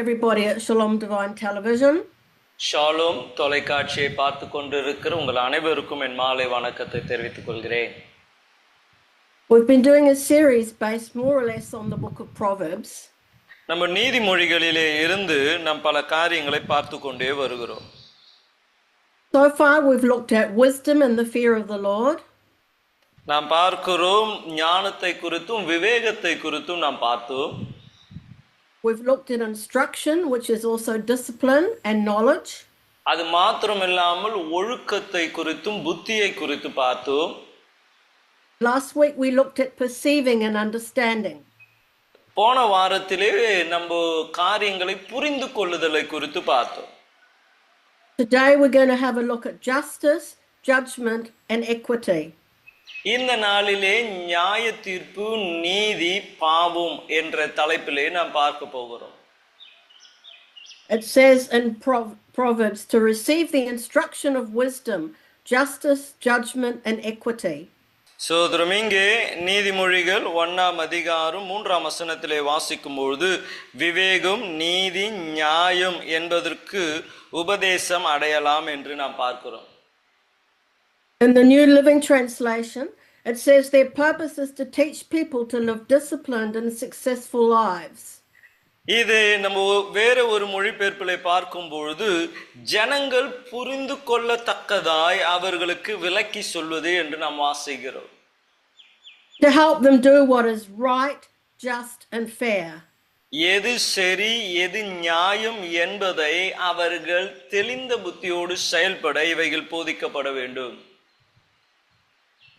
everybody at Shalom Divine Television. Shalom தொலைக்காட்சியை பார்த்து கொண்டிருக்கிற உங்கள் அனைவருக்கும் என் மாலை வணக்கத்தை தெரிவித்துக் கொள்கிறேன். We've been doing a series based more or less on the book of Proverbs. நம்ம நீதிமொழிகளிலே இருந்து நாம் பல காரியங்களை பார்த்து கொண்டே வருகிறோம். So far we've looked at wisdom and the fear of the Lord. நாம் பார்க்கிறோம் ஞானத்தை குறித்தும் விவேகத்தை குறித்தும் நாம் பார்த்தோம். We've looked at instruction, which is also discipline and knowledge. அது மாத்திரமில்லாமல் ஒழுக்கத்தை குறித்தும் புத்தியை குறித்து பார்த்தோம். Last week we looked at perceiving and understanding. போன வாரத்திலே நம்ம காரியங்களை புரிந்து கொள்ளுதலை குறித்து பார்த்தோம். Today we're going to have a look at justice, judgment and equity. இந்த நாளிலே நியாய தீர்ப்பு, நீதி, பாவம் என்ற தலைப்பிலே நாம் பார்க்க போகிறோம். It says in Proverbs to receive the instruction of wisdom, justice, judgment and equity. சோதரம் இங்கே நீதிமொழிகள் 1ஆம் அதிகாரம் 3ஆம் வசனத்திலே வாசிக்கும்போது விவேகம், நீதி, நியாயம் என்பதற்கு உபதேசம் அடையலாம் என்று நாம் பார்க்கிறோம். In the New Living Translation, it says their purpose is to teach people to live disciplined and successful lives. இது நம்ம வேற ஒரு மொழிபெயர்ப்பிலே பார்க்கும் பொழுது ஜனங்கள் புரிந்து கொள்ளத்தக்கதாய் அவர்களுக்கு விளக்கி சொல்வது என்று நாம் வாசிக்கிறோம். To help them do what is right, just and fair. எது சரி, எது நியாயம் என்பதை அவர்கள் தெளிந்த புத்தியோடு செயல்பட இவைகள் போதிக்கப்பட வேண்டும்.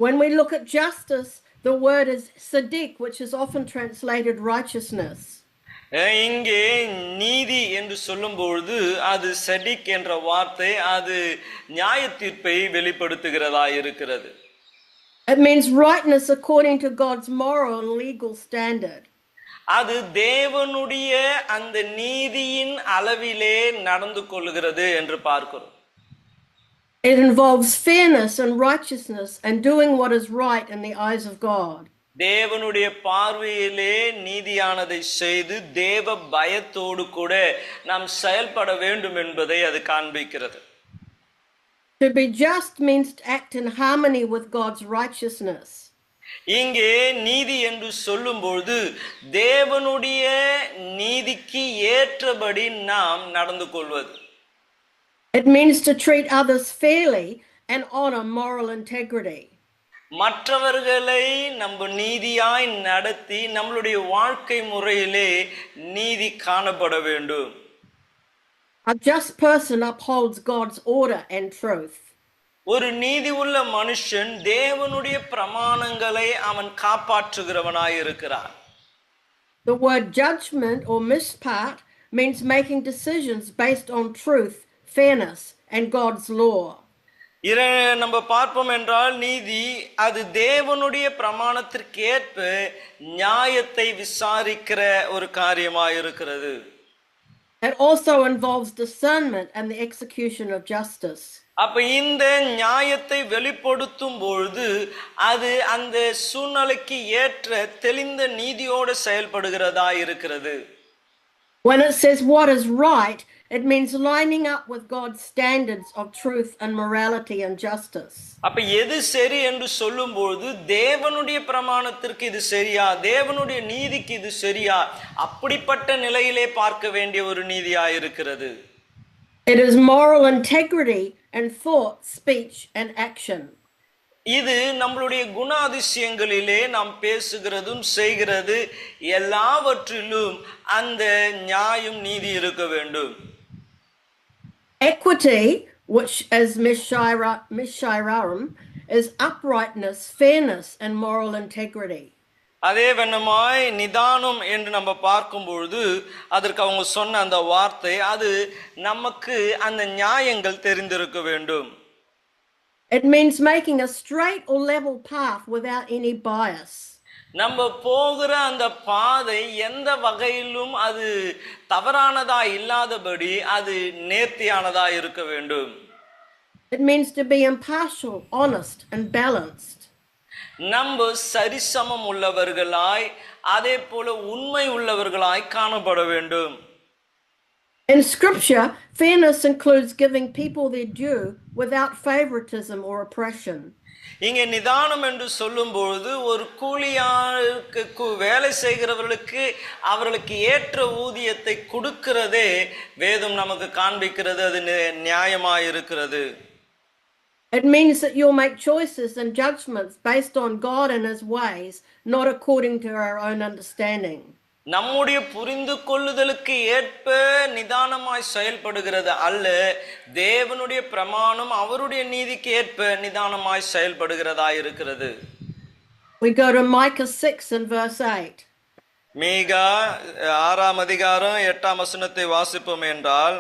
When we look at justice, the word is sadiq, which is often translated righteousness. இங்கே நீதி என்று சொல்லும்பொழுது அது சடிக் என்ற வார்த்தை அது நியாய தீர்ப்பை வெளிப்படுத்துகிறதா இருக்கிறது. It means rightness according to God's moral and legal standard. அது தேவனுடைய அந்த நீதியின் அளவிலே நடந்து கொள்கிறது என்று பார்க்கிறோம். It involves fairness and righteousness and doing what is right in the eyes of God. தேவனுடைய பார்வையிலே நீதியானதை செய்து தேவ பயத்தோடு கூட நாம் செயல்பட வேண்டும் என்பதை அது காண்பிக்கிறது. To be just means to act in harmony with God's righteousness. இங்கே நீதி என்று சொல்லும்போது தேவனுடைய நீதிக்கு ஏற்றபடி நாம் நடந்து கொள்வது. It means to treat others fairly and honor moral integrity. மற்றவர்களை நம்ம நீதியாய் நடத்தி நம்மளுடைய வாழ்க்கை முறையிலே நீதி காணப்பட வேண்டும். A just person upholds God's order and truth. ஒரு நீதி உள்ள மனுஷன் தேவனுடைய பிரமாணங்களை அவன் காப்பாற்றுகிறவனாய் இருக்கிறான். The word judgment or mishpat means making decisions based on truth, fairness and God's law. நம்ம பார்ப்போம் என்றால் நீதி அது தேவனுடைய பிரமாணத்திற்கு ஏற்ப நியாயத்தை விசாரிக்கிற ஒரு காரியமாய் இருக்கிறது. It also involves discernment and the execution of justice. அப்ப இந்த நியாயத்தை வெளிப்படுத்தும் பொழுது அது அந்த சூழ்நிலைக்கு ஏற்ற தெளிந்த நீதியோடு செயல்படுகிறதா இருக்கிறது. When it says what is right, it means lining up with God's standards of truth and morality and justice. அப்ப எது சரி என்று சொல்லும்போது தேவனுடைய பிரமாணத்திற்கு இது சரியா, தேவனுடைய நீதிக்கு இது சரியா, அப்படிப்பட்ட நிலையிலே பார்க்க வேண்டிய ஒரு நீதியா இருக்கிறது. It is moral integrity and thought, speech and action. இது நம்மளுடைய குணாதிசயங்களிலே நாம் பேசுகிறதும் செய்கிறது எல்லாவற்றிலும் அந்த நியாயம் நீதி இருக்க வேண்டும். Equity, which is mishirarim, is uprightness, fairness and moral integrity. அதே வண்ணமாய் நிதானம் என்று நம்ம பார்க்கும் பொழுது அதற்கு அவங்க சொன்ன அந்த வார்த்தை அது நமக்கு அந்த நியாயங்கள் தெரிந்திருக்க வேண்டும். It means making a straight or level path without any bias. நம்ம போகிற அந்த பாதை எந்த வகையிலும் அது தவறானதா இல்லாதபடி அது நேர்த்தியானதா இருக்க வேண்டும். It means to be impartial, honest and balanced. நம்ம சரிசமம் உள்ளவர்களாய் அதே போல உண்மை உள்ளவர்களாய் காணப்பட வேண்டும். In Scripture, fairness includes giving people their due without favoritism or oppression. இங்கே நிதானம் என்று சொல்லும்பொழுது ஒரு கூலியாளுக்கு வேலை செய்கிறவர்களுக்கு அவர்களுக்கு ஏற்ற ஊதியத்தை கொடுக்கிறதே வேதம் நமக்கு காண்பிக்கிறது. அது நியாயமாயிருக்கிறது. It means that you'll make choices and judgments based on God and His ways, not according to our own understanding. நம்முடைய புரிந்து கொள்ளுதலுக்கு ஏற்ப நிதானமாய் செயல்படுகிறது அல்ல, தேவனுடைய பிரமாணம் அவருடைய நீதிக்கு ஏற்ப நிதானமாய் செயல்படுகிறதா இருக்கிறது. We go to Micah 6 and verse 8. மீகா 6ஆம் அதிகாரம் 8ஆம் வசனத்தை வாசிப்போம் என்றால்,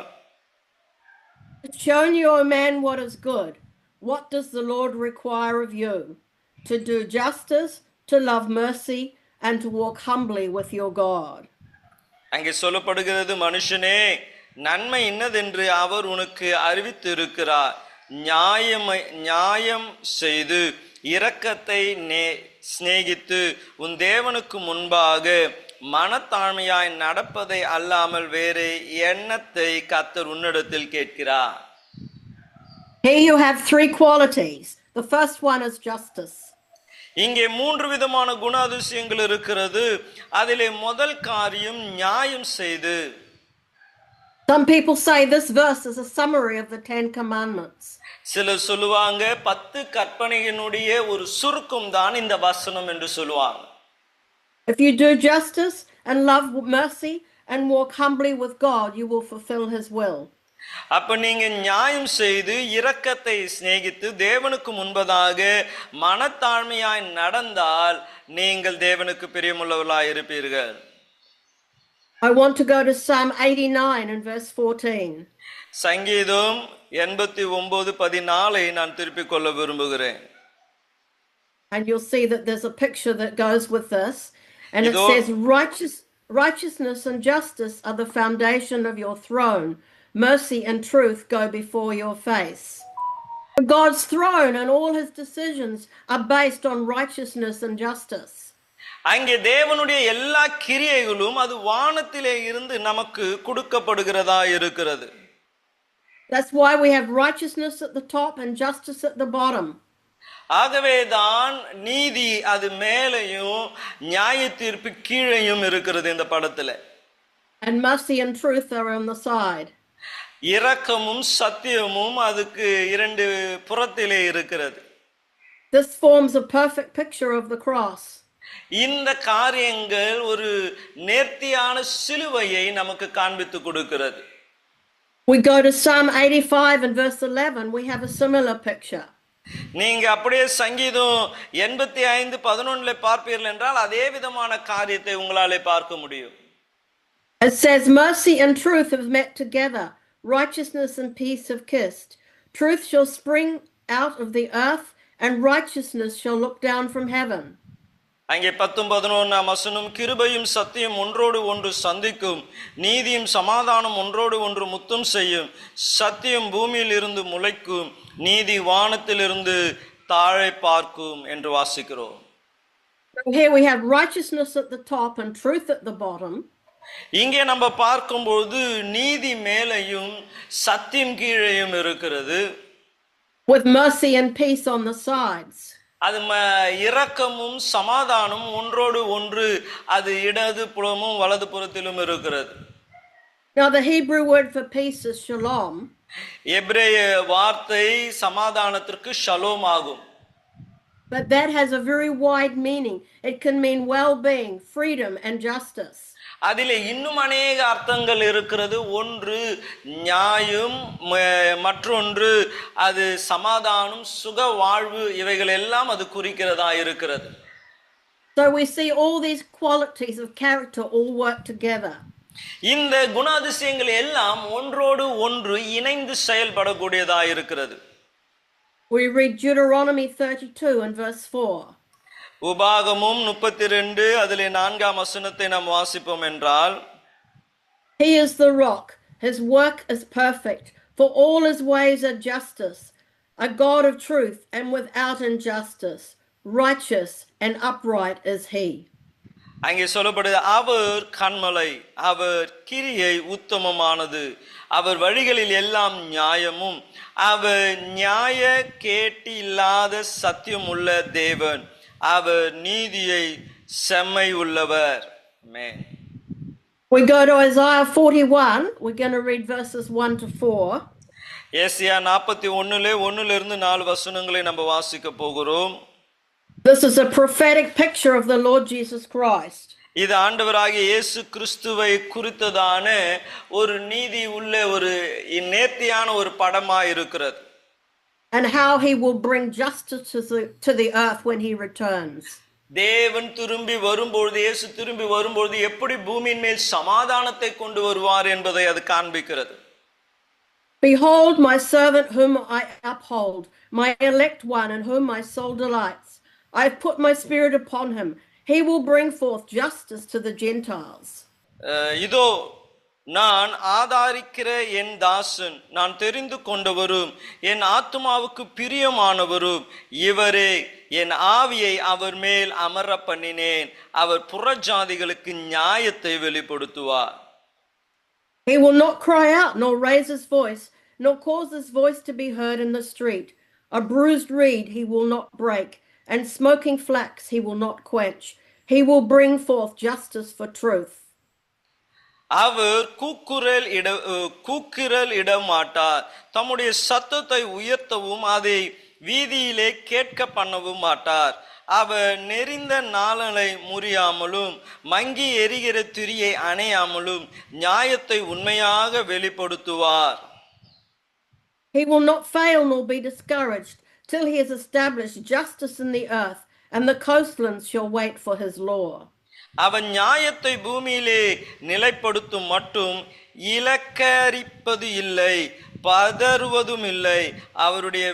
It's shown you, O man, what is good. What does the Lord require of you? To do justice, to love mercy, and to walk humbly with your God. அங்கே சொல்லப்படுகிறது, மனுஷனே நன்மை இன்னதென்று அவர் உனக்கு அறிவித்து இருக்கிறார். நியாயம் செய்து இரக்கத்தை சிநேகித்து உன் தேவனுக்கு முன்பாக மனத்தாழ்மையாய் நடப்பதை அல்லாமல் வேறு எண்ணத்தை கர்த்தர் உன்னிடத்தில் கேட்கிறார். Here you have three qualities. The first one is justice. இங்கே 3 விதமான குணாதிசயங்கள் இருக்கிறது. அதிலே முதல் காரியம் நியாயம் செய்து. Some people say this verse is a summary of the 10 commandments. சிலர் சொல்லுவாங்க 10 கற்பனையினுடைய ஒரு சுருக்கம் தான் இந்த வசனம் என்று சொல்லுவாங்க. If you do justice and love mercy and walk humbly with God, you will fulfill His will. அப்ப நீங்க நியாயம் செய்து இரக்கத்தை சிநேகித்து தேவனுக்கு முன்பதாக மனத்தாழ்மையாய் நடந்தால் நீங்கள் தேவனுக்கு பிரியமுள்ளவர்களாய் இருப்பீர்கள். I want to go to Psalm 89 and verse 14. சங்கீதம் 89:14 நான் திருப்பிக் கொள்ள விரும்புகிறேன். And you'll see that there's a picture that goes with this, and it says righteousness and justice are the foundation of your throne. Mercy and truth go before your face. God's throne and all His decisions are based on righteousness and justice. அங்கே தேவனுடைய எல்லா கிரியைகளும் அது வானத்திலே இருந்து நமக்கு கொடுக்கப்படுகிறதா இருக்கிறது. That's why we have righteousness at the top and justice at the bottom. ஆகவேதான் நீதி அது மேலேயும் நியாய தீர்ப்பு கீழேயும் இருக்கிறது இந்த படத்துல. And mercy and truth are on the side. இரக்கமும் சத்தியமும் அதுக்கு 2 புறத்திலே இருக்கிறது. This forms a perfect picture of the cross. இந்த காரியங்கள் ஒரு நேர்த்தியான சிலுவையை நமக்கு காண்பித்து கொடுக்கிறது. We go to Psalm 85 and verse 11, we have a similar picture. நீங்க அப்படியே சங்கீதம் 85:11 பார்ப்பீர்கள் என்றால் அதே விதமான காரியத்தை உங்களாலே பார்க்க முடியும். It says, mercy and truth have met together. Righteousness and peace have kissed. Truth shall spring out of the earth, and righteousness shall look down from heaven. அங்கே 10:11 வசனம், கிருபையும் சத்தியம் ஒன்றோடு ஒன்று சந்திக்கும், நீதியும் சமாதானம் ஒன்றோடு ஒன்று முத்தம் செய்யும், சத்தியம் பூமியில் இருந்து முளைக்கும், நீதி வானத்தில் இருந்து தாழை பார்க்கும் என்று வாசிக்கிறோம். Here we have righteousness at the top and truth at the bottom. இங்கே நம்ம பார்க்கும்போது நீதி மேலேயும் சத்தியம் கீழேயும் இருக்கிறது. With mercy and peace on the sides. அது இரக்கமும் சமாதானம் ஒன்றோடு ஒன்று அது இடது புறமும் வலது புறத்திலும் இருக்கிறது. Now the Hebrew word for peace is shalom. எபிரேய வார்த்தை சமாதானத்திற்கு ஷலோம் ஆகும். But that has a very wide meaning. It can mean well-being, freedom and justice. அதிலே இன்னும் அநேக அர்த்தங்கள் இருக்கிறது. ஒன்று நியாயம், மற்றொன்று அது சமாதானம், சுக வாழ்வு, இவைகள் எல்லாம் அது குறிக்கிறதா இருக்கிறது. So we see all these qualities of character all work together. இந்த குணாதிசயங்கள் எல்லாம் ஒன்றோடு ஒன்று இணைந்து செயல்படக்கூடியதா இருக்கிறது. We read Deuteronomy 32 and verse 4. உபாகமம் 32 அதிலே 4ஆம் வசனத்தை நாம் வாசிப்போம் என்றால், He is the rock, His work is perfect, for all His ways are justice, a God of truth and without injustice, righteous and upright is He. அங்கே சொல்லப்படுது, அவர் கன்மலை, அவர் கிரியை உத்தமமானது, அவர் வழிகளில் எல்லாம் நியாயமும், அவர் நியாய கேட்டு இல்லாத சத்தியம் உள்ள தேவன், அவர் நீதியை செம்மை உள்ளவர். ஆமென். We go to Isaiah 41. We're going to read verses 1 to 4. ஏசாயா 41 1 4 வசனங்களை நம்ம வாசிக்க போகிறோம். This is a prophetic picture of the Lord Jesus Christ. இது ஆண்டவராகிய இயேசு கிறிஸ்துவை குறித்ததான ஒரு நீதி உள்ள ஒரு நேர்த்தியான ஒரு படமாய் இருக்கிறது. And how he will bring justice to the earth when he returns. தேவன் திரும்பி வரும்பொழுது, இயேசு திரும்பி வரும்பொழுது எப்படி பூமியின் மேல் சமாதானத்தை கொண்டு வருவார் என்பதை அது காண்பிக்கிறது. Behold my servant whom I uphold, my elect one in whom my soul delights. I have put my spirit upon him. He will bring forth justice to the Gentiles. இதோ நான் ஆதாரிக்கிற என் தாசன், நான் தெரிந்து கொண்டவரும் என் ஆத்துமாவுக்கு பிரியமானவரும் இவரே, என் ஆவியை அவர் மேல் அமர பண்ணினேன், அவர் புறஜாதிகளுக்கு நியாயத்தை வெளிப்படுத்துவார். He will not cry out, nor raise his voice, nor cause his voice to be heard in the street. A bruised reed he will not break, and smoking flax he will not quench. He will bring forth justice for truth. அவர் கூக்குரல் இட மாட்டார், தம்முடைய சத்தத்தை உயர்த்தவும் அதை வீதியிலே கேட்க பண்ணவும் மாட்டார். அவர் நெறிந்த நாளனை முறியாமலும் மங்கி எரிகிற திரியை அணையாமலும் நியாயத்தை உண்மையாக வெளிப்படுத்துவார். He will not fail nor be discouraged till he has established justice in the earth, and the coastlands shall wait for his law. அவன் நியாயத்தை பூமியிலே நிலைப்படுத்தும் மட்டும் இலக்கரிப்பது இல்லை, பதறுவதும் இல்லை. அவருடைய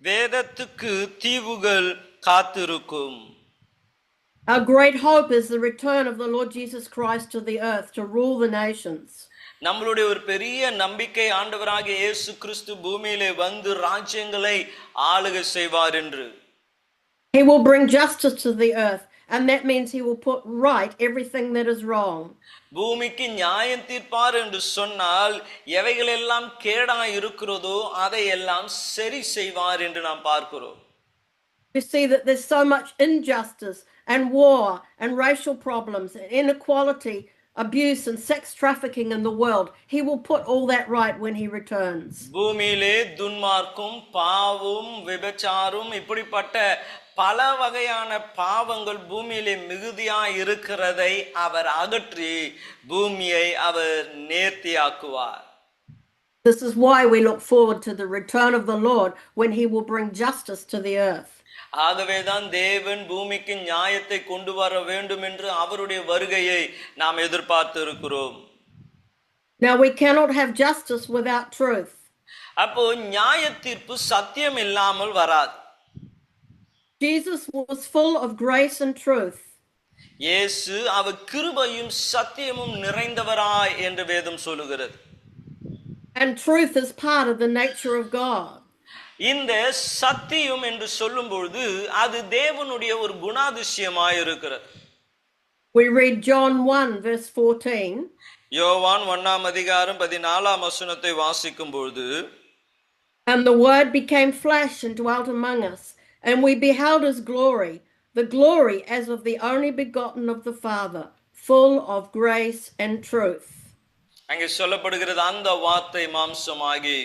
வேதத்துக்கு தீவுகள் காத்திருக்கும். Our great hope is the return of the Lord Jesus Christ to the earth to rule the nations. நம்மளுடைய ஒரு பெரிய நம்பிக்கை, ஆண்டவராகிய இயேசு கிறிஸ்து பூமியிலே வந்து ராஜ்யங்களை ஆளுகை செய்வார் என்று. He will bring justice to the earth, and that means he will put right everything that is wrong. பூமிக்கு நியாயம் தீர்ப்பார் என்று சொன்னால் எவைகள் எல்லாம் கேடா இருக்கிறதோ அதை எல்லாம் சரி செய்வார் என்று நாம் பார்க்கிறோம். You see that there's so much injustice and war and racial problems and inequality, abuse and sex trafficking in the world. He will put all that right when he returns. பூமியிலே துன்மார்க்கும் பாவம் விபச்சாரம் இப்படிப்பட்ட பல வகையான பாவங்கள் பூமியிலே மிகுதியாய் இருக்கிறதை அவர் அகற்றி பூமியை அவர் நேர்த்தியாக்குவார். This is why we look forward to the return of the Lord when he will bring justice to the earth. ஆகவேதான் தேவன் பூமிக்கு நியாயத்தை கொண்டு வர வேண்டும் என்று அவருடைய வருகையை நாம் எதிர்பார்த்து இருக்கிறோம். Now we cannot have justice without truth. அப்போ நியாய தீர்ப்பு சத்தியம் இல்லாமல் வராது. Jesus was full of grace and truth. இயேசு அவர் கிருபையும் சத்தியமும் நிறைந்தவராய் என்று வேதம் சொல்லுகிறது. And truth is part of the nature of God. இந்த சத்தியம் என்று சொல்லும்போது அது தேவனுடைய ஒரு குணாதிசயமாய் இருக்கிறது. We read John 1 verse 14. யோவான் 1:14 வாசிக்கும்போது, And the word became flesh and dwelt among us, and we beheld his glory, the glory as of the only begotten of the Father, full of grace and truth. அங்கே சொல்லப்படுகிறது, அந்த வார்த்தை மாம்சமாகி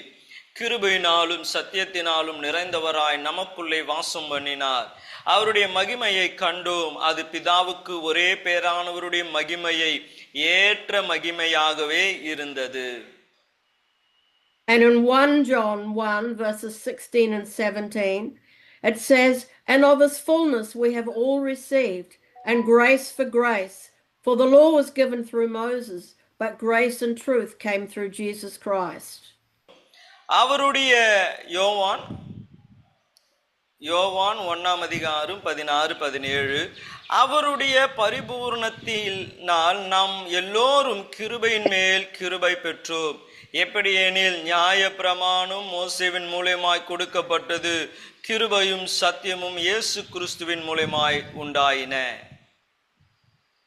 கிருபையினாலும் சத்தியத்தினாலும் நிறைந்தவராய் நமக்குள்ளே வாசம் பண்ணினார். அவருடைய மகிமையை கண்டோம், அது பிதாவுக்கு ஒரே பேரானவருடைய மகிமையை ஏற்ற மகிமையாகவே இருந்தது. And in 1 John 1 verses 16 and 17, it says, And of his fullness we have all received, and grace for grace. For the law was given through Moses, but grace and truth came through Jesus Christ. அவருடைய யோவான் 1:16-17, அவருடைய பரிபூர்ணத்தினால் நாம் எல்லோரும் கிருபையின் மேல் கிருபை பெற்றோம். எப்படி எனில் நியாய பிரமாணம் மோசேவின் மூலமாய் கொடுக்கப்பட்டது, கிருபையும் சத்தியமும் இயேசு கிறிஸ்துவின் மூலமாய் உண்டாயின.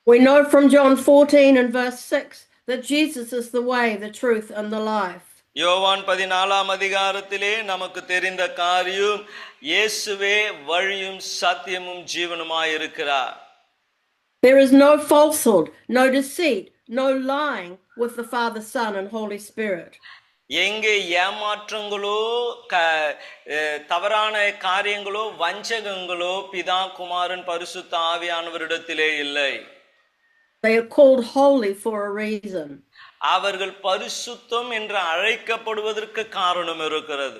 We know from John 14 and verse 6 that Jesus is the way, the truth, and the life. யோவான் 14ஆம் அதிகாரத்திலே நமக்கு தெரிந்த காரியம் இயேசுவே வழியும் சத்தியமும் ஜீவனுமாய் இருக்கிறார். There is no falsehood, no deceit, no lying with the Father, Son, and Holy Spirit. எங்கே ஏமாற்றங்களோ தவறான காரியங்களோ வஞ்சகங்களோ பிதா குமாரன் பரிசுத்த ஆவியானவரிடத்திலே இல்லை. They are called holy for a reason. அவர்கள் பரிசுத்தம் என்று அழைக்கப்படுவதற்கு காரணம் இருக்கிறது.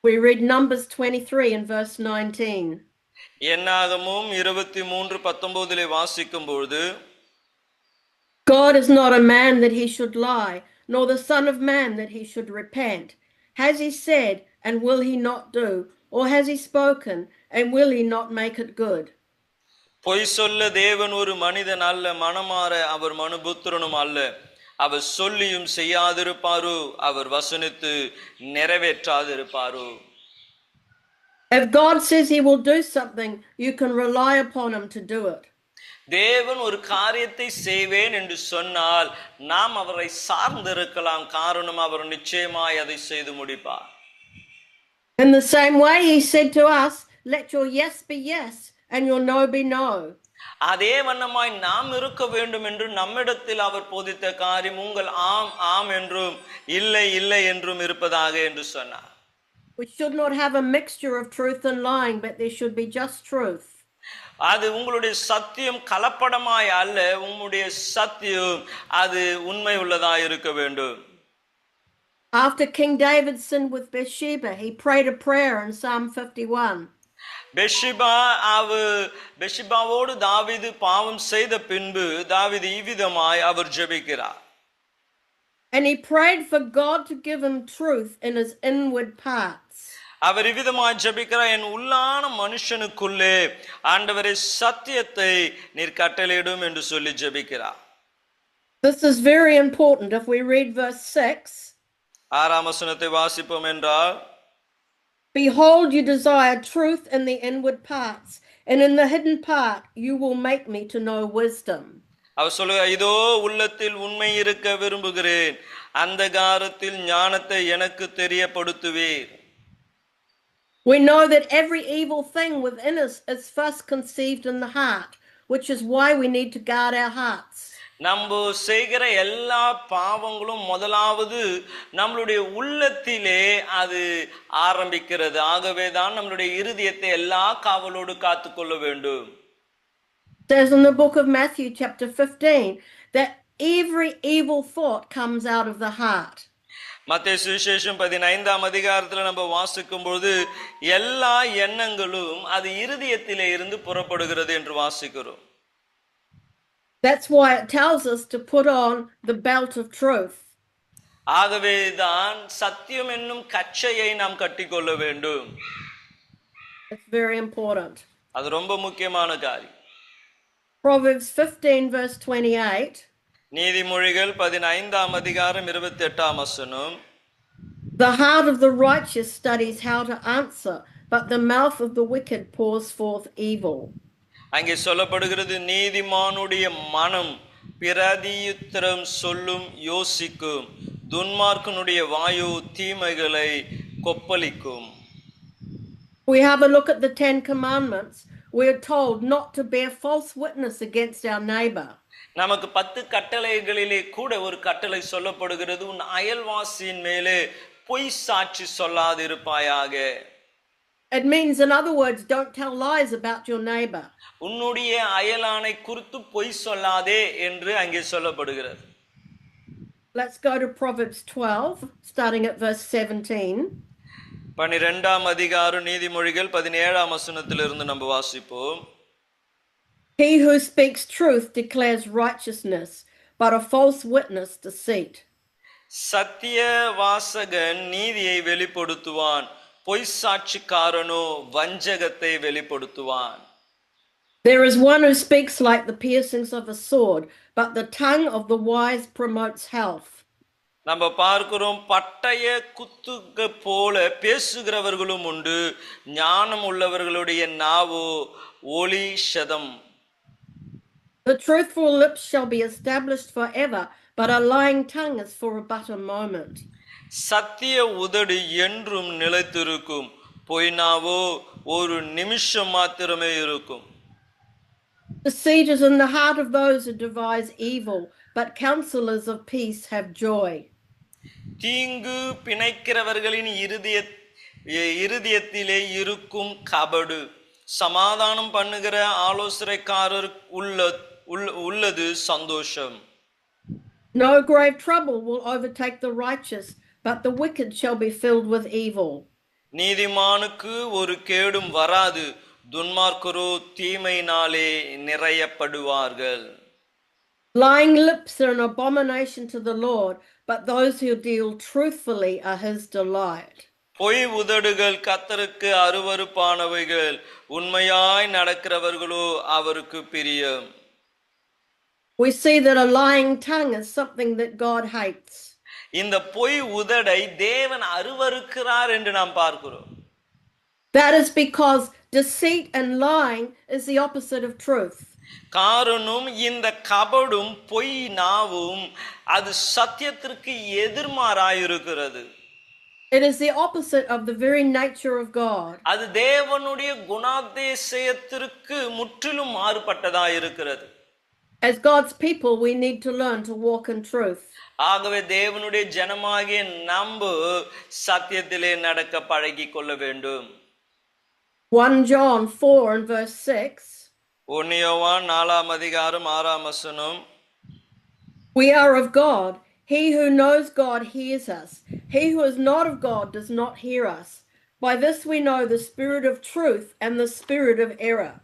We read Numbers 23 and verse 19. என்னாகமம் 23:19 வாசிக்கும்போது God is not a man that he should lie, nor the son of man that he should repent. Has he said, and will he not do? Or has he spoken, and will he not make it good? பொய் சொல்ல தேவன் ஒரு மனிதன் அல்ல, மனமாற அவர் மனுபுத்திரனும் அல்ல. அவர் சொல்லியும் செய்யாதிருப்பாரோ, அவர் வசனித்து நிறைவேற்றாதிருப்பாரோ. If God says he will do something, you can rely upon him to do it. தேவன் ஒரு காரியத்தை செய்வேன் என்று சொன்னால் நாம் அவரை சார்ந்திருக்கலாம். காரணம் அவர் நிச்சயமாய் அதை செய்து முடிப்பார். In the same way he said to us, let your yes be yes and your no be no. அதே வண்ணமாய் நாம் இருக்க வேண்டும் என்று நம்மிடத்தில் அவர் போதித்த காரியம் உங்கள் ஆம் ஆம் என்றும் இல்லை இல்லை என்றும் இருப்பதாக என்று சொன்னார். We should not have a mixture of truth and lying, but there should be just truth. அது உங்களுடைய சத்தியம் கலப்படமாய் அல்ல, உங்களுடைய சத்தியம் அது உண்மை உள்ளதாய் இருக்க வேண்டும். After King David sinned with Bathsheba, he prayed a prayer in Psalm 51. பெஷிபாவோடு தாவீது பாவம் செய்த பின்பு தாவீது இவ்விதமாய் அவர் ஜெபிக்கிறார். And he prayed for God to give him truth in his inward parts. அவர் இவ்விதமாய் ஜெபிக்கிறார், என் உள்ளான மனுஷனுக்குள்ளே ஆண்டவரே சத்தியத்தை நீர் கட்டளையிடும் என்று சொல்லி ஜெபிக்கிறார். This is very important. If we read verse 6, 6ஆம் வசனத்தை வாசிப்போம் என்றால், behold, you desire truth in the inward parts, and in the hidden part you will make me to know wisdom. அவர் சொல்லுகிறார், இதோ உள்ளத்தில் உண்மை இருக்க விரும்புகிறேன், அந்தகாரத்தில் ஞானத்தை எனக்கு தெரியப்படுத்துவீர். We know that every evil thing within us is first conceived in the heart, which is why we need to guard our hearts. நம்ம செய்கிற எல்லா பாவங்களும் முதலாவது நம்மளுடைய உள்ளத்திலே அது ஆரம்பிக்கிறது. ஆகவே தான் நம்மளுடைய இருதயத்தை எல்லா காவலோடு காத்துக்கொள்ள வேண்டும். It says in the book of Matthew chapter 15 that every evil thought comes out of the heart. மத்தேயு சுவிசேஷம் 15ஆம் அதிகாரத்தில் நம்ம வாசிக்கும் பொழுது எல்லா எண்ணங்களும் அது இருதயத்திலே இருந்து புறப்படுகிறது என்று வாசிக்கிறோம். That's why it tells us to put on the belt of truth. ஆகவே தான் சத்தியம் என்னும் கச்சையை நாம் கட்டிக்கொள்ள வேண்டும். It's very important. அது ரொம்ப முக்கியமான காரியம். Proverbs 15 verse 28. நீதிமொழிகள் 15ஆம் அதிகாரம் 28ஆம் வசனம், the heart of the righteous studies how to answer, but the mouth of the wicked pours forth evil. அங்கே சொல்லப்படுகிறது, நீதிமானுடைய மனம் பிரதியுத்தரம் சொல்லும் யோசிக்கும், துன்மார்க்கனுடைய வாயு தீமைகளை கொப்பளிக்கும். We have a look at the 10 commandments. We are told not to bear false witness against our neighbor. நமக்கு 10 கட்டளைகளிலே கூட ஒரு கட்டளை சொல்லப்படுகிறது, உன் அயல்வாசியின் மேலே பொய் சாட்சி சொல்லாதிருப்பாயாக. It means, in other words, don't tell lies about your neighbor. உன்னுடைய அயலானை குறித்து பொய் சொல்லாதே என்று அங்கே சொல்லப்படுகிறது. Let's go to Proverbs 12, starting at verse 17. 12ஆம் அதிகாரம் நீதிமொழிகள் 17ஆம் வசனத்திலிருந்து நம்ம வாசிப்போம். He who speaks truth declares righteousness, but a false witness deceit. சத்திய வாசகன் நீதியை வெளிப்படுத்துவான், பொய் சாட்சிக்காரனோ வஞ்சகத்தை வெளிப்படுத்துவான். There is one who speaks like the piercings of a sword, but the tongue of the wise promotes health. நம்ம பார்க்கிறோம், பட்டய குத்துக்கு போல பேசுகிறவர்களும் உண்டு, ஞானம் உள்ளவர்களுடைய நாவோ ஒளி சதம். The truthful lips shall be established forever, but a lying tongue is for but a moment. சத்திய உதடு என்றும் நிலைத்திருக்கும், பொய்னாவோ ஒரு நிமிஷம் மாத்திரமே இருக்கும். Deceit is in the heart of those who devise evil, but counselors of peace have joy. தீங்கு பிணைக்கிறவர்களின் இருதயத்திலே இருக்கும் கபடு, சமாதானம் பண்ணுகிற ஆலோசனைக்காரர் உள்ளது சந்தோஷம். No grave trouble will overtake the righteous, but the wicked shall be filled with evil. நீதிமானுக்கு ஒரு கேடும் வராது, துன்மார்க்கரோ தீமையினாலே நிறையப்படுவார்கள். Lying lips are an abomination to the Lord, but those who deal truthfully are his delight. பொய் உதடுகள் கர்த்தருக்கு அருவருப்பானவைகள், உண்மையாய் நடக்கிறவர்களோ அவருக்கு பிரியம். We see that a lying tongue is something that God hates. இந்த பொய் உதடை தேவன் அருவருக்கிறார் என்று நாம் பார்க்கிறோம். That is because deceit and lying is the opposite of truth. காரணம் இந்த கபடும் பொய் நாவும் அது சத்தியத்திற்கு எதிர்மாறாயிருக்கிறது. It is the opposite of the very nature of God. அது தேவனுடைய குணாதிசயத்திற்கு முற்றிலும் மாறுபட்டதாயிருக்கிறது. As God's people, we need to learn to walk in truth. ஆகவே தேவனுடைய ஜனமாகிய நாம் சத்தியத்திலே நடக்க பழகிக் கொள்ள வேண்டும். 1 John 4 and verse 6. 1 யோவான் 4ஆம் அதிகாரம் 6ஆம் வசனம். We are of God. He who knows God hears us. He who is not of God does not hear us. By this we know the spirit of truth and the spirit of error.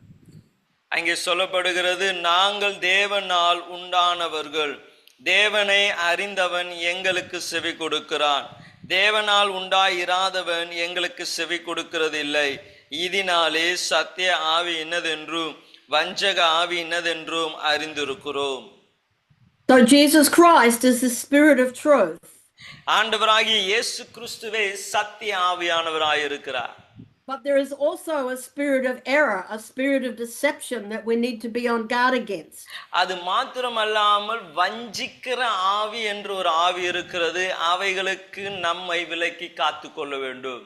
அங்கே சொல்லப்படுகிறது, நாங்கள் தேவனால் உண்டானவர்கள், தேவனை அறிந்தவன் எங்களுக்கு செவி கொடுக்கிறான், தேவனால் உண்டாயிராதவன் எங்களுக்கு செவி கொடுக்கிறதில்லை. இதனாலே சத்திய ஆவி இன்னதென்றும் வஞ்சக ஆவி இன்னதென்றும் அறிந்திருக்கிறோம். So Jesus Christ is the spirit of truth. ஆண்டவராகிய இயேசு கிறிஸ்துவே சத்திய ஆவியானவராயிருக்கிறார். But there is also a spirit of error, a spirit of deception that we need to be on guard against. அது மாத்திரமல்லாமல் வஞ்சிக்கிற ஆவி என்று ஒரு ஆவி இருக்கிறது, அவைகளுக்கு நம்மை விலக்கி காத்துக்கொள்ள வேண்டும்.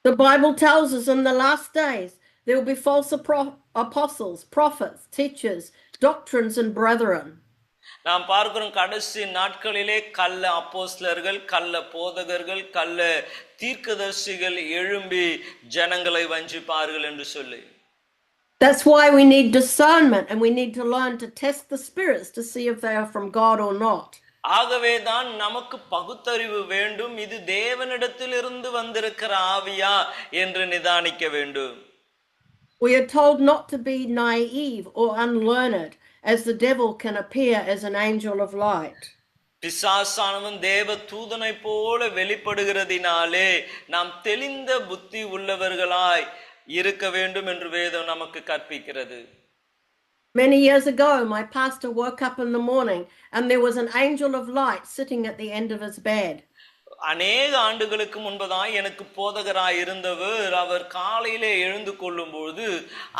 The Bible tells us in the last days there will be false apostles, prophets, teachers, doctrines and brethren. நாம் பார்க்கிறோம், கடைசி நாட்களிலே கள்ள அப்போஸ்தலர்கள், கள்ள போதகர்கள், கள்ள தீர்க்கதரிசிகள் எழும்பி ஜனங்களை வஞ்சிப்பார்கள் என்று சொல்லி. That's why we need discernment and we need to learn to test the spirits to see if they are from God or not. ஆகவே தான் நமக்கு பகுத்தறிவு வேண்டும், இது தேவனிடத்திலிருந்து வந்திருக்கிற ஆவியா என்று நிதானிக்க வேண்டும். We are told not to be naive or unlearned, as the devil can appear as an angel of light. பிசாசானவன் தேவ தூதனை போல வெளிப்படுகிறதினாலே நாம் தெளிந்த புத்தி உள்ளவர்களாய் இருக்க வேண்டும் என்று வேதம் நமக்கு கற்பிக்கிறது. Many years ago, my pastor woke up in the morning and there was an angel of light sitting at the end of his bed. அநேக ஆண்டுகளுக்கு முன்பதாய் எனக்கு போதகராய் இருந்தவர், அவர் காலையிலே எழுந்து கொள்ளும்போது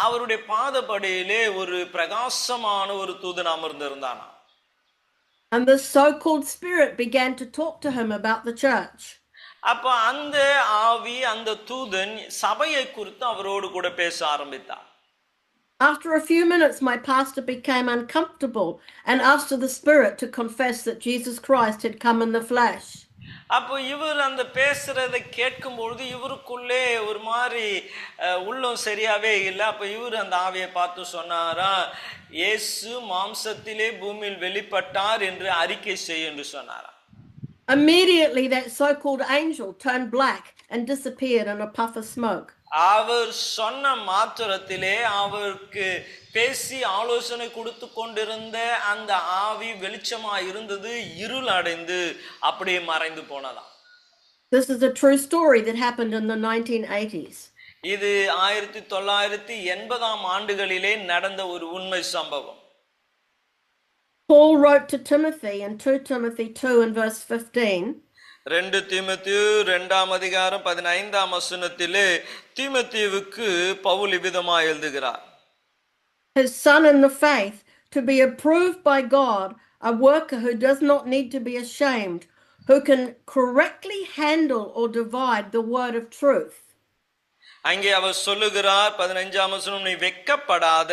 அவருடைய பாதப்படியிலே ஒரு பிரகாசமான ஒரு தூதன் அமர்ந்திருந்தானா. And this so-called spirit began to talk to him about the church. அப்ப அந்த ஆவி, அந்த தூதன் சபையை குறித்து அவரோடு கூட பேச ஆரம்பித்தார். After a few minutes, my pastor became uncomfortable and asked the spirit to confess that Jesus Christ had come in the flesh. அப்போ இவர் அந்த பேசுறதை கேட்கும்பொழுது இவருக்குள்ளே ஒரு மாதிரி உள்ளம் சரியாவே இல்லை. அப்ப இவர் அந்த ஆவியை பார்த்து சொன்னாரா, இயேசு மாம்சத்திலே பூமியில் வெளிப்பட்டார் என்று அறிக்கை செய் என்று சொன்னாரா. Immediately that so-called angel turned black and disappeared in a puff of smoke. அவர் சொன்ன மாத்திரத்திலே அவருக்கு பேசி ஆலோசனை கொடுத்து கொண்டிருந்த அந்த ஆவி வெளிச்சமா இருந்தது, இருள் அடைந்து அப்படியே மறைந்து போனதாம். This is a true story that happened in the 1980s. இது 1980 ஆண்டுகளிலே நடந்த ஒரு உண்மை சம்பவம். Paul wrote to Timothy in 2 Timothy 2 and verse 15. 2 தீமோத்தேயு 2ஆம் அதிகாரம் 15ஆம் வசனத்திலே தீமோத்தேயுவுக்கு பவுல் இவ்விதமாய் எழுதுகிறார். His son in the faith, to be approved by God, a worker who does not need to be ashamed, who can correctly handle or divide the word of truth. அங்கே அவர் சொல்லுகிறார் 15ஆம் வசனம், நீ வெட்கப்படாத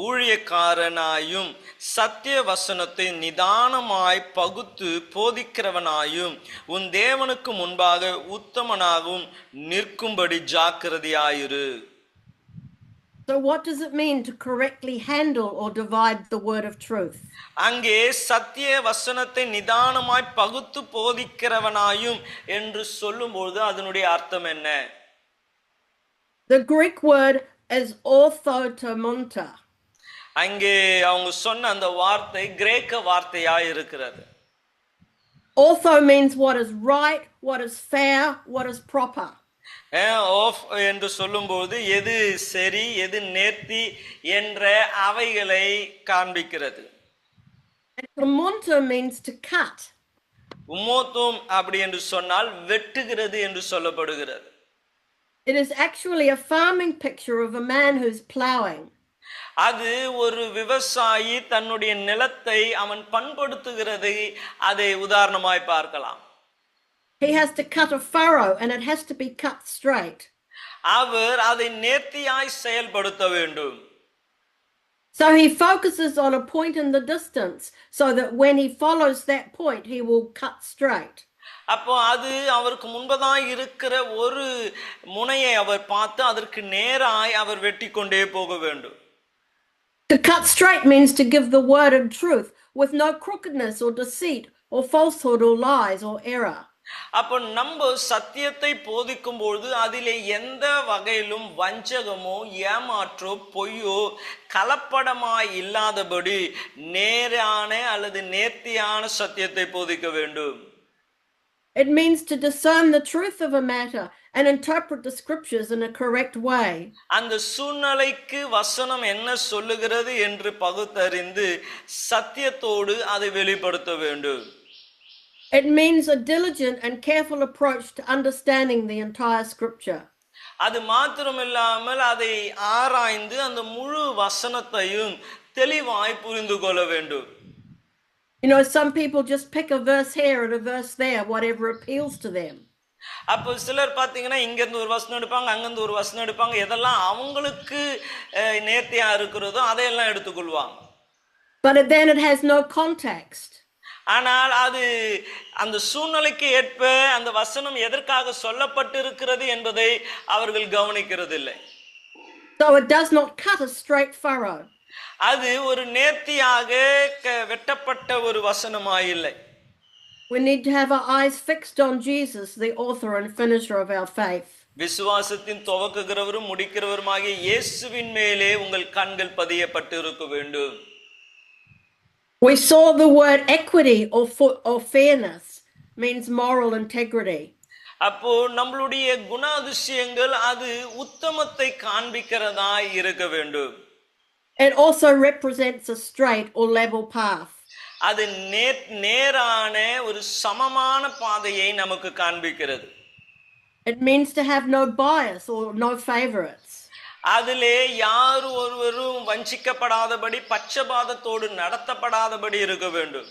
ஊழியக்காரனாயும் சத்திய வசனத்தை நிதானமாய் பகுத்து போதிக்கிறவனாயும் உன் தேவனுக்கு முன்பாக உத்தமனாகவும் நிற்கும்படி ஜாக்கிரதையாயிரு. So what does it mean to correctly handle or divide the word of truth? அங்கே சத்திய வசனத்தை நிதானமாய் பகுத்து போதிக்கிறவனாயும் என்று சொல்லும்போது அதனுடைய அர்த்தம் என்ன? The Greek word is orthotomonta. அங்கே அவங்க சொன்ன அந்த வார்த்தை கிரேக்க வார்த்தையாய் இருக்கிறது. Ortho means what is right, what is fair, what is proper. என்று சொல்லும்போது எது சரி எது நேர்த்தி என்ற அவைகளை காண்பிக்கிறது. Monta means to cut. உமோத்தும் அப்படி என்று சொன்னால் வெட்டுகிறது என்று சொல்லப்படுகிறது. It is actually a farming picture of a man who's plowing. அது ஒரு விவசாயி தன்னுடைய நிலத்தை அவன் பண்படுத்துகிறதை அதை உதாரணமாய் பார்க்கலாம். He has to cut a furrow and it has to be cut straight. அவர் அதை நேர்த்தியாய் செயல்படுத்த வேண்டும். So he focuses on a point in the distance so that when he follows that point he will cut straight. அப்போ அது அவருக்கு முன்பதாய் இருக்கிற ஒரு முனையை அவர் பார்த்து அதற்கு நேராய் அவர் வெட்டி கொண்டே போக வேண்டும். To cut straight means to give the word of truth with no crookedness or deceit or falsehood or lies or error. அப்போ நம்ம சத்தியத்தை போதிக்கும் பொழுது அதிலே எந்த வகையிலும் வஞ்சகமோ ஏமாற்றோ பொய்யோ கலப்படமாய் இல்லாதபடி நேரான அல்லது நேர்த்தியான சத்தியத்தை போதிக்க வேண்டும். It means to discern the truth of a matter and interpret the scriptures in a correct way. அந்த சூழ்நிலைக்கு வசனம் என்ன சொல்லுகிறது என்று பகுத்தறிந்து சத்தியத்தோடு அதை வெளிப்படுத்த வேண்டும். It means a diligent and careful approach to understanding the entire scripture. அது மாத்திரமில்லாமல் அதை ஆராய்ந்து அந்த முழு வசனத்தையும் தெளிவாய் புரிந்து கொள்ள வேண்டும். You know, some people just pick a verse here and a verse there, whatever appeals to them. அப்போ சிலர் பார்த்தீங்கன்னா இங்கேருந்து ஒரு வசனம் எடுப்பாங்க, அங்கேருந்து ஒரு வசனம் எடுப்பாங்க, எதெல்லாம் அவங்களுக்கு நேர்த்தியா இருக்கிறதோ அதையெல்லாம் எடுத்துக்கொள்வாங்க. But then it has no context. ஆனால் அது அந்த சூழ்நிலைக்கு ஏற்ப அந்த வசனம் எதற்காக சொல்லப்பட்டிருக்கிறது என்பதை அவர்கள் கவனிக்கிறதில்லை. So it does not cut a straight furrow. அது ஒரு நேர்த்தியாக வெட்டப்பட்ட ஒரு வசனமாய் இல்லை. We need to have our eyes fixed on Jesus, the author and finisher of our faith. விசுவாசத்தின் துவக்குகிறவரும் முடிக்கிறவருமாகிய இயேசுவின் மேலே உங்கள் கண்கள் பதியப்பட்டு இருக்க வேண்டும். We saw the word equity or fairness means moral integrity. அப்போ நம்மளுடைய குணாதிசயங்கள் அது உத்தமத்தை காண்பிக்கிறதாய் இருக்க வேண்டும். It also represents a straight or level path. அது நேரான ஒரு சமமான பாதையை நமக்கு காண்பிக்கிறது. It means to have no bias or no favorites. அதிலே யார் ஒருவரும் வஞ்சிக்கப்படாதபடி பட்சபாதத்தோடு நடத்தப்படாதபடி இருக்க வேண்டும்.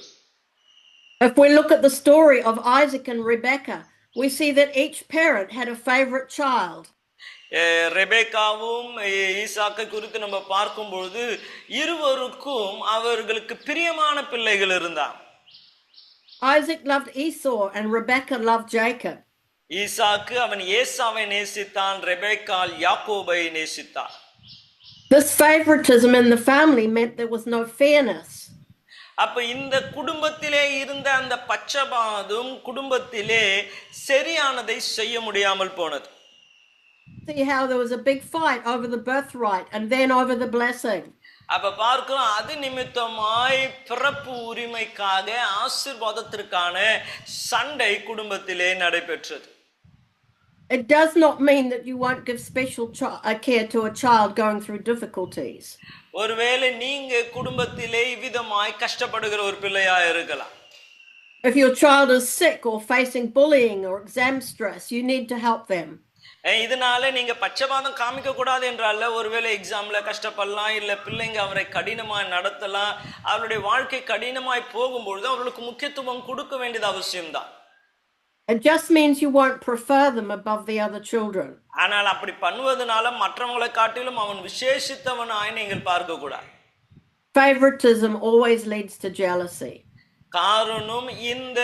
If we look at the story of Isaac and Rebekah, we see that each parent had a favorite child. ரெபேக்காவும் ஈசாக்கை குறித்து நம்ம பார்க்கும் பொழுது இருவருக்கும் அவர்களுக்கு பிரியமான பிள்ளைகள் இருந்தார். Isaac loved Esau and Rebekah loved Jacob. ஈசாக்கு அவன் ஏசாவை நேசித்தான், ரெபேக்காள் யாக்கோபை நேசித்தார். This favoritism in the family meant there was no fairness. அப்ப இந்த குடும்பத்திலே இருந்த அந்த பட்சபாதம் குடும்பத்திலே சரியானதை செய்ய முடியாமல் போனது. See how there was a big fight over the birthright and then over the blessing. அப்ப பார்க்கிறோம் அது நிமித்தமாய் பிறப்பு உரிமைக்காக ஆசீர்வாதத்திற்கான சண்டை குடும்பத்திலே நடைபெற்றது. It does not mean that you won't give special care to a child going through difficulties. ஒருவேளை நீங்க குடும்பத்திலே இவ்விதமாய் கஷ்டப்படுகிற ஒரு பிள்ளையா இருக்கலாம். If your child is sick or facing bullying or exam stress, you need to help them. இதனால நீங்க பட்சபாதம் காமிக்க கூடாது என்றால, ஒருவேளை எக்ஸாம்ல கஷ்டப்படலாம், இல்ல பிள்ளைங்க அவரை கடினமாய் நடத்தலாம். அவருடைய வாழ்க்கை கடினமாய் போகும்பொழுது அவர்களுக்கு முக்கியத்துவம் கொடுக்க வேண்டியது அவசியம்தான். It just means you won't prefer them above the other children. ஆனால் அப்படி பண்ணுவதனால மற்றவங்களை காட்டிலும் அவன் விசேஷித்தவனாய் நீங்கள் பார்க்க கூடாது. Favoritism always leads to jealousy. காரணம் இந்த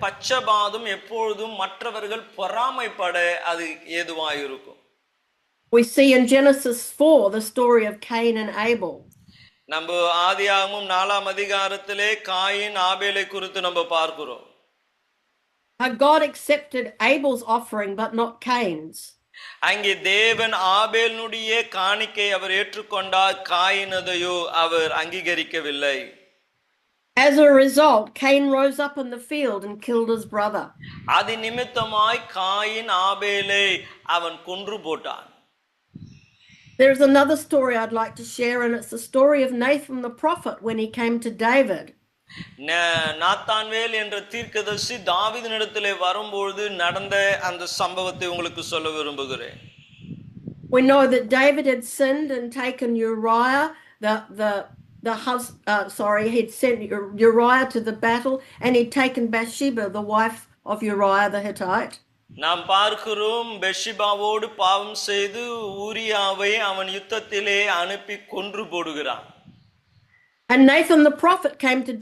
பட்சபாதம் எப்பொழுதும் மற்றவர்கள் பொறாமைப்பட அது ஏதுவாயிருக்கும். We see in Genesis 4 the story of Cain and Abel. நம்ம ஆதியாகமம் 4ஆம் அதிகாரத்திலே காயின் ஆபேலை குறித்து நம்ம பார்க்கிறோம். God accepted Abel's offering but not Cain's. அங்கே தேவன் ஆபேலுடைய காணிக்கை அவர் ஏற்றுக்கொண்டார், காயினதையோ அவர் அங்கீகரிக்கவில்லை. As a result, Cain rose up in the field and killed his brother. அது நிமித்தமாய் காயின் ஆபேலை அவன் கொன்று போட்டான். There's another story I'd like to share, and it's the story of Nathan the prophet when he came to David. Nathanael என்ற தீர்க்கதரிசி தாவீதினிடத்திலே வரும்பொழுது நடந்த அந்த சம்பவத்தை உங்களுக்கு சொல்ல விரும்புகிறேன். We know that David had sinned and taken Uriah, he'd sent Uriah to the battle, and he'd taken Bathsheba, the wife of Uriah the Hittite. நாம் பார்க்கிறோம், பெத்ஷிபாவோடு பாவம் செய்து ஊரியாவை அவன் யுத்தத்திலே அனுப்பி கொன்று போடுகிறான். And Nathan the prophet came to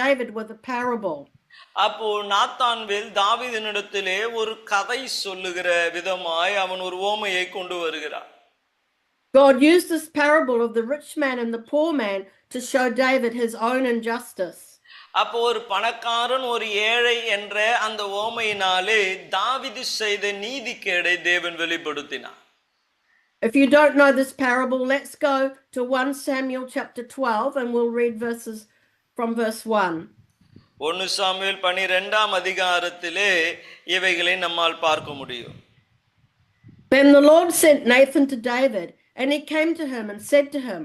David with a parable. அப்போ நாத்தான்வேல் தாவீதினிடத்திலே ஒரு கதை சொல்லுகிற விதமாய் அவன் ஒரு உவமையை கொண்டு வருகிறான். God used this parable of the rich man and the poor man to show David his own injustice. அப்போ ஒரு பணக்காரன் ஒரு ஏழை என்ற அந்த உவமையினாலே தாவீது செய்த நீதிகேடை தேவன் வெளிப்படுத்தினார். If you don't know this parable, let's go to 1 Samuel chapter 12 and we'll read verses from verse 1. 1 Samuel 12ஆம் அதிகாரத்திலே இவைகளை நம்மால் பார்க்க முடியும். Then the Lord sent Nathan to David, and he came to him and said to him,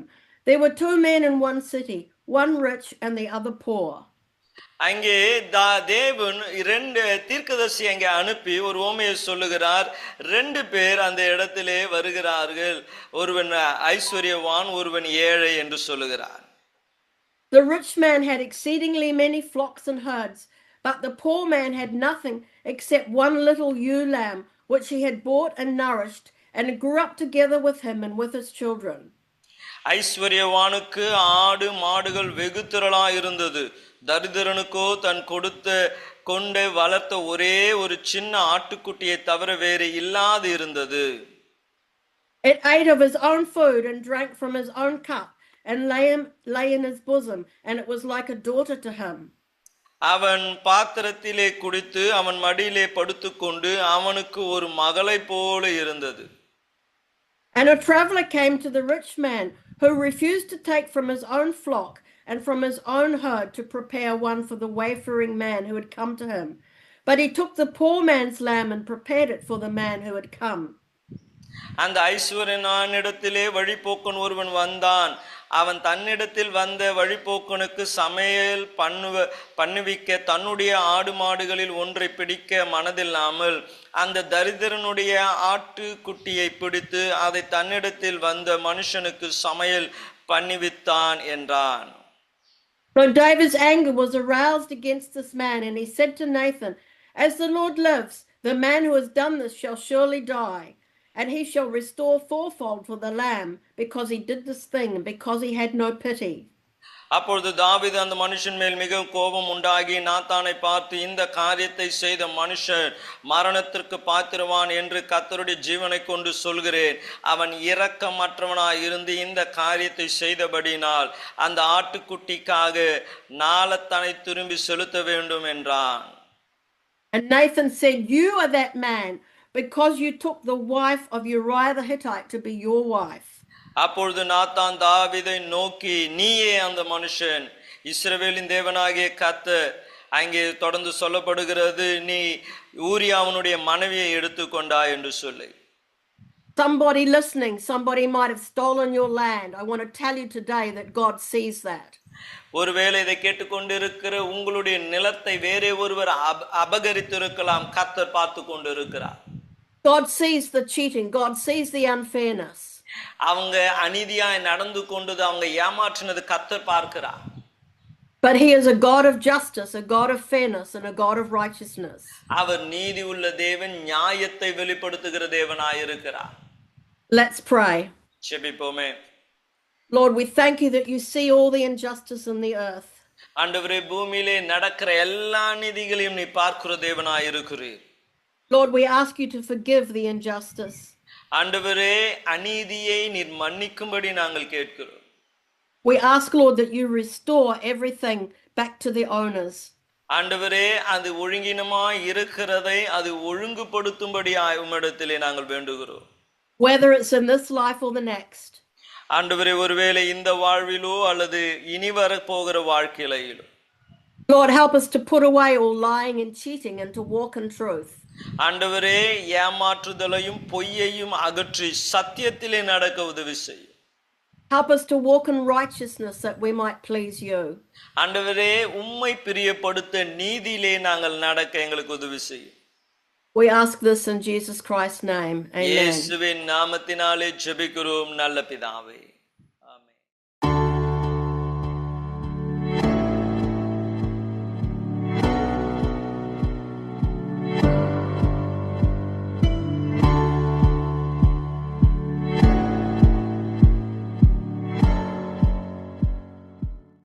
there were two men in one city, one rich and the other poor. அங்கே தேவன் இரண்டு தீர்க்கதரிசி அங்கே அனுப்பி ஒரு உவமையை சொல்லுகிறார். ரெண்டு பேர் அந்த இடத்திலே வருகிறார்கள், ஒருவன் ஐஸ்வர்யவான், ஒருவன் ஏழை என்று சொல்லுகிறார். The rich man had exceedingly many flocks and herds, but the poor man had nothing except one little ewe lamb which he had bought and nourished, and it grew up together with him and with his children. ஐஸ்வர்யவானுக்கு ஆடு மாடுகள் வெகு திரளா இருந்தது, தரித்திரனுக்கோ தன் கொண்டு வளர்த்த ஒரே ஒரு சின்ன ஆட்டுக்குட்டியை தவிர வேறு இல்லாது இருந்தது. It ate of his own food and drank from his own cup and lay in his bosom, and it was like a daughter to him. அவன் பாத்திரத்திலே குடித்து அவன் மடியிலே படுத்துக்கொண்டு அவனுக்கு ஒரு மகளை போல இருந்தது. And a traveler came to the rich man, who refused to take from his own flock and from his own herd to prepare one for the wayfaring man who had come to him. But he took the poor man's lamb and prepared it for the man who had come. அந்த ஐஸ்வர்யனானிடத்திலே வழிபோக்கன் ஒருவன் வந்தான். அவன் தன்னிடத்தில் வந்த வழிபோக்கனுக்கு சமையல் பண்ணுவிக்க தன்னுடைய ஆடு மாடுகளில் ஒன்றை பிடிக்க மனதில்லாமல் அந்த தரித்திரனுடைய ஆட்டு குட்டியை பிடித்து அதை தன்னிடத்தில் வந்த மனுஷனுக்கு சமையல் பண்ணிவித்தான் என்றான். So David's anger was aroused against this man, and he said to Nathan, as the Lord lives, the man who has done this shall surely die, and he shall restore fourfold for the lamb, because he did this thing, and because he had no pity. அப்பொழுது தாவீது அந்த மனுஷன் மேல் மிகவும் கோபம் உண்டாகி நாத்தானை பார்த்து, இந்த காரியத்தை செய்த மனுஷன் மரணத்திற்கு பாத்திரவான் என்று கர்த்தருடைய ஜீவனை கொண்டு சொல்கிறேன். அவன் இரக்கமற்றவனாய் இருந்து இந்த காரியத்தை செய்தபடினால் அந்த ஆட்டுக்குட்டிக்காக நாளத்தனை திரும்பி செலுத்த வேண்டும் என்றான். And Nathan said, you are that man, because you took the wife of Uriah the Hittite to be your wife. அப்பொழுது நாத்தான் தாவீதை நோக்கி, நீயே அந்த மனுஷன், இஸ்ரவேலின் தேவனாகிய கர்த்தர் அங்கே தொடர்ந்து சொல்லப்படுகிறது, நீ ஊரியாவுடைய மனைவியை எடுத்துக்கொண்டாய் என்று சொல்லி. Somebody listening, somebody might have stolen your land. I want to tell you today that God sees that. ஒருவேளை இதை கேட்டுக்கொண்டிருக்கிற உங்களுடைய நிலத்தை வேறே ஒருவர் அபகரித்திருக்கலாம், கர்த்தர் பார்த்து கொண்டிருக்கிறார். God sees the cheating. God sees the unfairness. அவங்க அநீதியாய் நடந்து கொண்டது, அவங்க ஏமாற்றினது கர்த்தர் பார்க்கிறார். But he is a God of justice, a God of fairness, and a God of righteousness. அவர் நீதி உள்ள தேவன், நியாயத்தை வெளிப்படுத்துகிற தேவனாய் இருக்கிறார். Let's pray. ஜெபிப்போமே. Lord, we thank you that you see all the injustice in the earth. ஆண்டவரே, பூமியிலே நடக்கிற எல்லா நீதிகளையும் நீ பார்க்கிற தேவனாய் இருக்கிறீர். Lord, we ask you to forgive the injustice. ஆண்டவரே, அநீதியை நீர் மன்னிக்கும்படி நாங்கள் கேட்கிறோம். We ask, Lord, that you restore everything back to the owners. ஆண்டவரே, அது ஒழுங்கினமாய் இருக்கிறதை அது ஒழுங்குபடுத்தும்படி உம்மிடத்திலே நாங்கள் வேண்டுகிறோம். Whether it's in this life or the next. ஆண்டவரே, ஒருவேளை இந்த வாழ்விலோ அல்லது இனி வர போகிற வாழ்க்கையிலோ. Lord, help us to put away all lying and cheating and to walk in truth. ஆண்டவரே, ஏமாற்றுதலையும் பொய்யையும் அகற்றி சத்தியத்திலே நடக்க உதவி செய்யும். Help us to walk in righteousness that we might please you. ஆண்டவரே, உம்மை பிரியப்படுத்த நீதியிலே நாங்கள் நடக்க எங்களுக்கு உதவி செய்யும். We ask this in Jesus Christ's name. Amen. இயேசுவின் நாமத்தினாலே ஜெபிக்கிறோம் நல்ல பிதாவே.